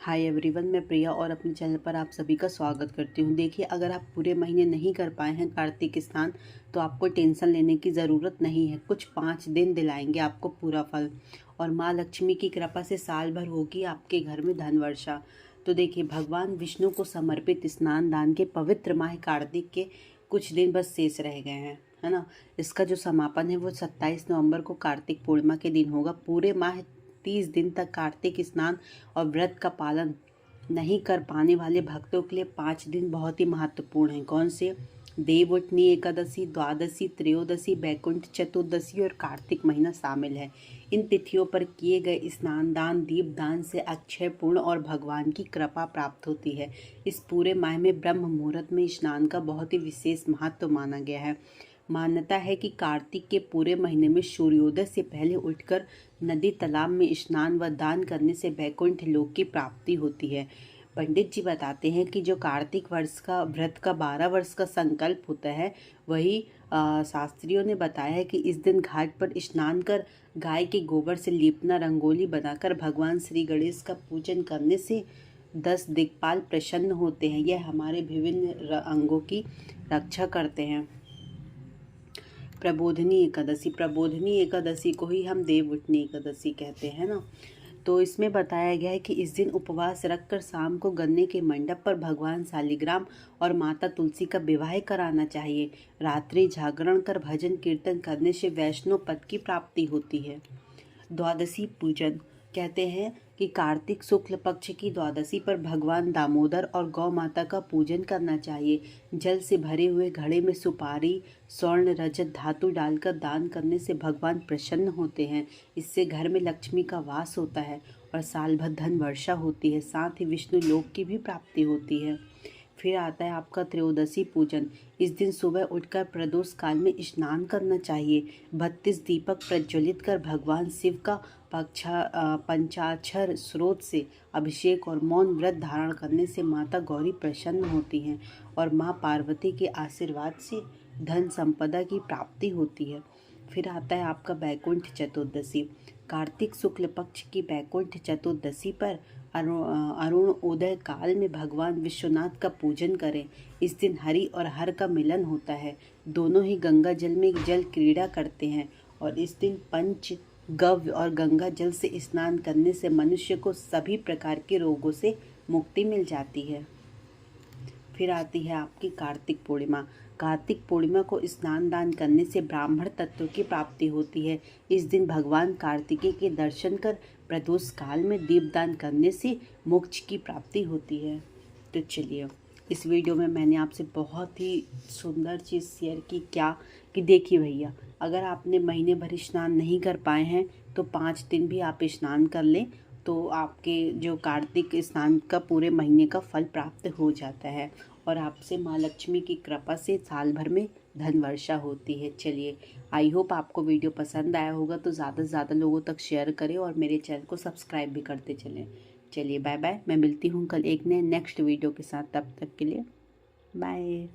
Hi everyone, मैं प्रिया और अपने चैनल पर आप सभी का स्वागत करती हूँ। देखिए, अगर आप पूरे महीने नहीं कर पाए हैं कार्तिक स्नान तो आपको टेंशन लेने की ज़रूरत नहीं है। कुछ 5 दिन दिलाएंगे आपको पूरा फल और माँ लक्ष्मी की कृपा से साल भर होगी आपके घर में धन वर्षा। तो देखिए, भगवान विष्णु को समर्पित स्नान दान के पवित्र माह कार्तिक के कुछ दिन बस शेष रह गए हैं, है ना। इसका जो समापन है वो 27 नवंबर को कार्तिक पूर्णिमा के दिन होगा। पूरे माह 30 दिन तक कार्तिक स्नान और व्रत का पालन नहीं कर पाने वाले भक्तों के लिए 5 दिन बहुत ही महत्वपूर्ण हैं। कौन से? देवउठनी एकादशी, द्वादशी, त्रयोदशी, बैकुंठ चतुर्दशी और कार्तिक महीना शामिल है। इन तिथियों पर किए गए स्नान दान, दीप दान से अक्षय पूर्ण और भगवान की कृपा प्राप्त होती है। इस पूरे माह में ब्रह्म मुहूर्त में स्नान का बहुत ही विशेष महत्व माना गया है। मान्यता है कि कार्तिक के पूरे महीने में सूर्योदय से पहले उठकर नदी तालाब में स्नान व दान करने से वैकुंठ लोक की प्राप्ति होती है। पंडित जी बताते हैं कि जो कार्तिक वर्ष का व्रत का 12 वर्ष का संकल्प होता है, वही शास्त्रियों ने बताया है कि इस दिन घाट पर स्नान कर गाय के गोबर से लीपना, रंगोली बनाकर भगवान श्री गणेश का पूजन करने से 10 दिक्पाल प्रसन्न होते हैं। यह हमारे विभिन्न अंगों की रक्षा करते हैं। प्रबोधनी एकादशी को ही हम देवउठनी एकादशी कहते हैं ना। तो इसमें बताया गया है कि इस दिन उपवास रखकर शाम को गन्ने के मंडप पर भगवान शालिग्राम और माता तुलसी का विवाह कराना चाहिए। रात्रि जागरण कर भजन कीर्तन करने से वैष्णव पद की प्राप्ति होती है। द्वादशी पूजन कहते हैं कि कार्तिक शुक्ल पक्ष की द्वादशी पर भगवान दामोदर और गौ माता का पूजन करना चाहिए। जल से भरे हुए घड़े में सुपारी, स्वर्ण, रजत धातु डालकर दान करने से भगवान प्रसन्न होते हैं। इससे घर में लक्ष्मी का वास होता है और साल भर धन वर्षा होती है। साथ ही विष्णु लोक की भी प्राप्ति होती है। फिर आता है आपका त्रयोदशी पूजन। इस दिन सुबह उठकर प्रदोष काल में स्नान करना चाहिए। 32 दीपक प्रज्वलित कर भगवान शिव का पंचाक्षर स्रोत से अभिषेक और मौन व्रत धारण करने से माता गौरी प्रसन्न होती हैं और माँ पार्वती के आशीर्वाद से धन संपदा की प्राप्ति होती है। फिर आता है आपका बैकुंठ चतुर्दशी। कार्तिक शुक्ल पक्ष की बैकुंठ चतुर्दशी पर अरुण उदय काल में भगवान विश्वनाथ का पूजन करें। इस दिन हरि और हर का मिलन होता है। दोनों ही गंगा जल में जल क्रीड़ा करते हैं और इस दिन पंच गव्य और गंगा जल से स्नान करने से मनुष्य को सभी प्रकार के रोगों से मुक्ति मिल जाती है। फिर आती है आपकी कार्तिक पूर्णिमा। कार्तिक पूर्णिमा को स्नान दान करने से ब्राह्मण तत्व की प्राप्ति होती है। इस दिन भगवान कार्तिकेय के दर्शन कर प्रदोष काल में दीपदान करने से मोक्ष की प्राप्ति होती है। तो चलिए, इस वीडियो में मैंने आपसे बहुत ही सुंदर चीज़ शेयर की। क्या कि देखिए भैया, अगर आपने महीने भर स्नान नहीं कर पाए हैं तो 5 दिन भी आप स्नान कर लें तो आपके जो कार्तिक स्नान का पूरे महीने का फल प्राप्त हो जाता है और आपसे माँ लक्ष्मी की कृपा से साल भर में धन वर्षा होती है। चलिए, आई होप आपको वीडियो पसंद आया होगा, तो ज़्यादा से ज़्यादा लोगों तक शेयर करें और मेरे चैनल को सब्सक्राइब भी करते चलें। चलिए, बाय बाय। मैं मिलती हूँ कल एक नए नेक्स्ट वीडियो के साथ। तब तक के लिए बाय।